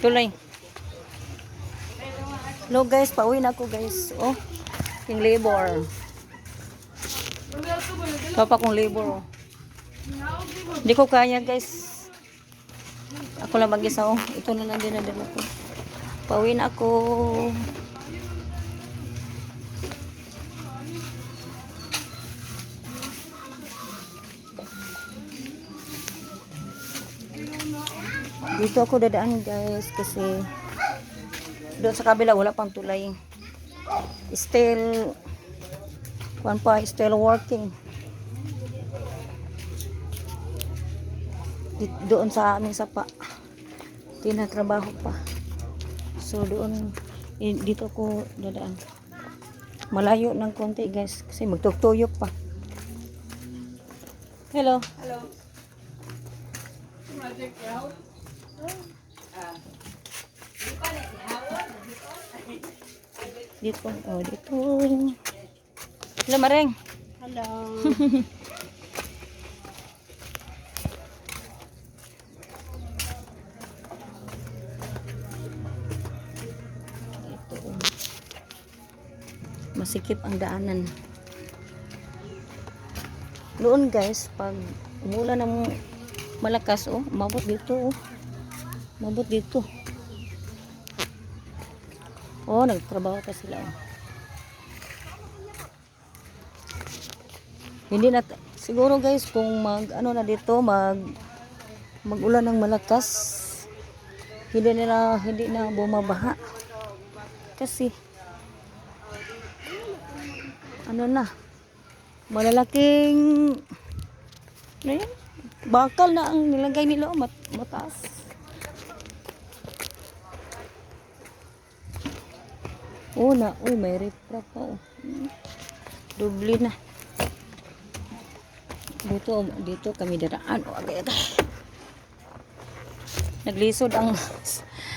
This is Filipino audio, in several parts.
Tulay. Hello guys, pauwi na ako guys. Oh, yung labor. Papa kong labor. Oh. Hindi ko kaya guys. Ako lang mag-isa. Oh. Ito na lang dinadala ko. Pauwi na ako. Dito ako dadaan guys kasi doon sa kabila wala pang tulay. Still still working. Doon sa aming sapa. Tinatrabaho pa. So doon dito ako dadaan. Malayo ng konti guys kasi magtutuyok pa. Hello. Hello. Dito. Oh, dito. Hello, Mareng. Hello. Ito. Masikip ang daanan. Noon guys, pag umulan ng malakas, oh, umabot dito, oh. Umabot dito. Oh, nagtrabaho pa sila, oh. Hindi na, siguro guys, kung ano na dito, magulan ng malakas, hindi na bumabaha. Kasi, ano na, malalaking, ano yan? Bakal na ang nilagay nila, oh, mataas. Oh, may riprap pa, oh. Dubli na. Dito kami daraan. Oh, agad. Naglisod ang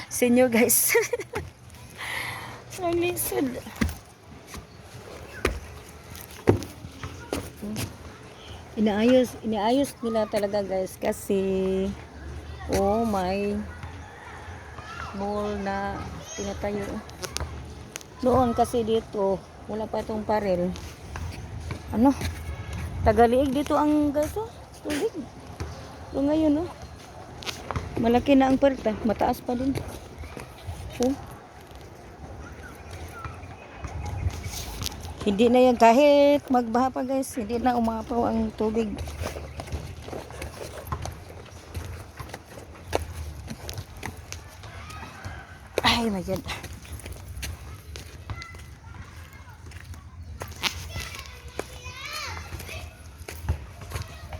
senior guys. Naglisod. Inaayos nila talaga guys kasi may mall na tinatayo. Noon kasi dito wala pa itong parel. Ano? Tagaliig dito ang gaso. Tubig. So ngayon malaki na ang parta. Mataas pa din. Oh. Hindi na yan kahit magbaha pa guys. Hindi na umapaw ang tubig. Ay my God.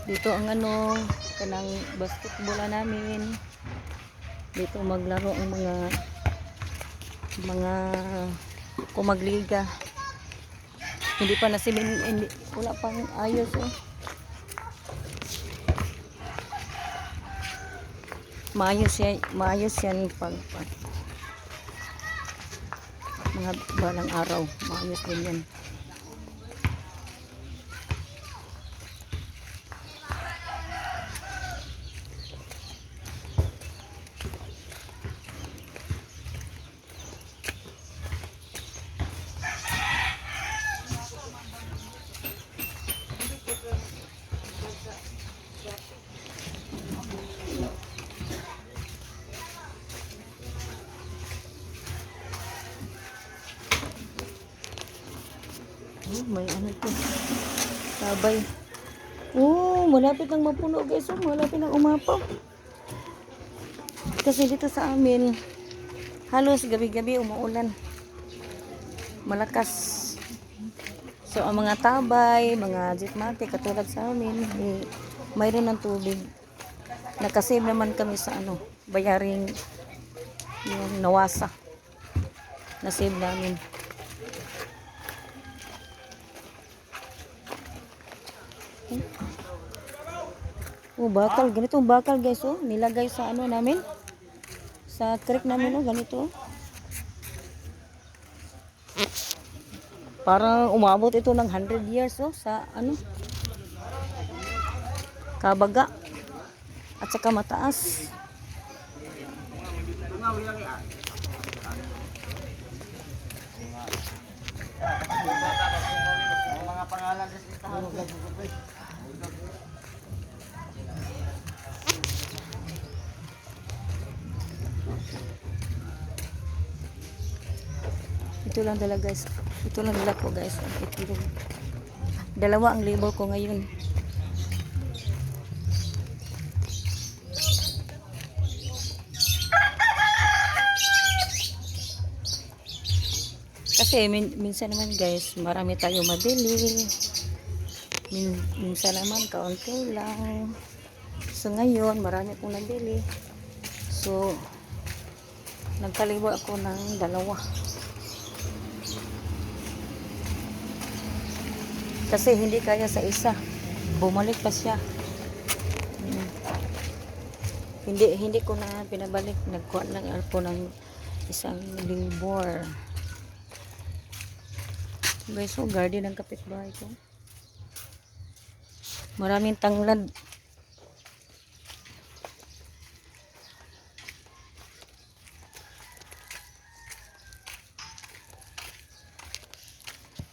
Dito ang kanang basketball namin. Dito maglaro ang mga kumagliga. Hindi pa wala pang ayos Maayos yan pag mga balang araw. Maayos din yan. May ano ito. Tabay. Malapit nang mapuno guys. Malapit nang umapaw. Kasi dito sa amin, halos gabi-gabi umuulan. Malakas. So, ang mga tabay, mga jitmate, katulad sa amin, mayroon ng tubig. Nakasave naman kami sa bayaring yung nawasa. Nasave namin. Bakal. Ganito ang bakal guys, nilagay sa namin. Sa creek namin, ganito. Parang umabot ito ng 100 years, sa kabaga at saka mataas. Mga pangalan sa listahan. Ito lang dala guys. Ito lang dala ko guys. Ito lang. Dalawa ang label ko ngayon. Kasi minsan naman guys, marami tayo mabili. Minsan naman kaunti lang. So ngayon, marami akong nabili. So, nagkalibor ako ng dalawa. Kasi hindi kaya sa isa. Bumalik pa siya. Hindi ko na pinabalik. Nagkuha lang ako ng isang libor. Guys, so garden ng kapitbahay ko. Maraming tanglad.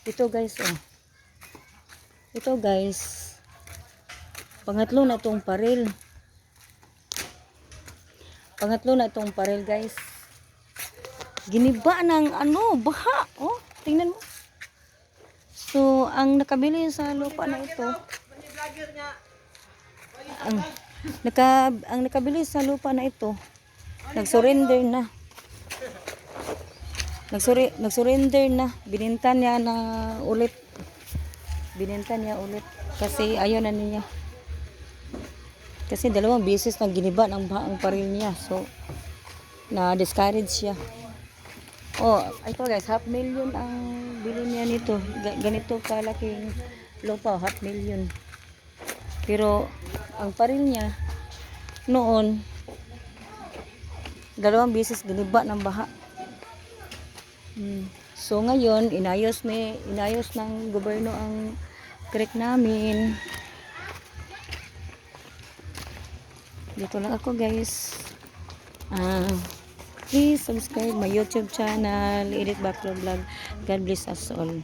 Ito guys, oh. Ito guys. Pangatlo na itong parel. Pangatlo na itong parel guys. Giniba ng ano, baha. Oh, tingnan mo. So, ang nakabili sa lupa na ito, ang nakabili sa lupa na ito, nagsurrender na. Nagsurrender na. Bininta niya na ulit. Bininta niya ulit. Kasi ayaw na niya. Kasi 2 beses na giniba ng baang paril niya. So, na-discourage siya. Oh, ito guys, 500,000 ang bili niya nito. Ganito kalaking lupa, 500,000. Pero ang paril niya noon 2 beses giniba ng baha. So ngayon inayos ng gobyerno ang creek namin. Dito lang ako guys. Please subscribe my YouTube channel, Edith Baclo Vlog. God bless us all.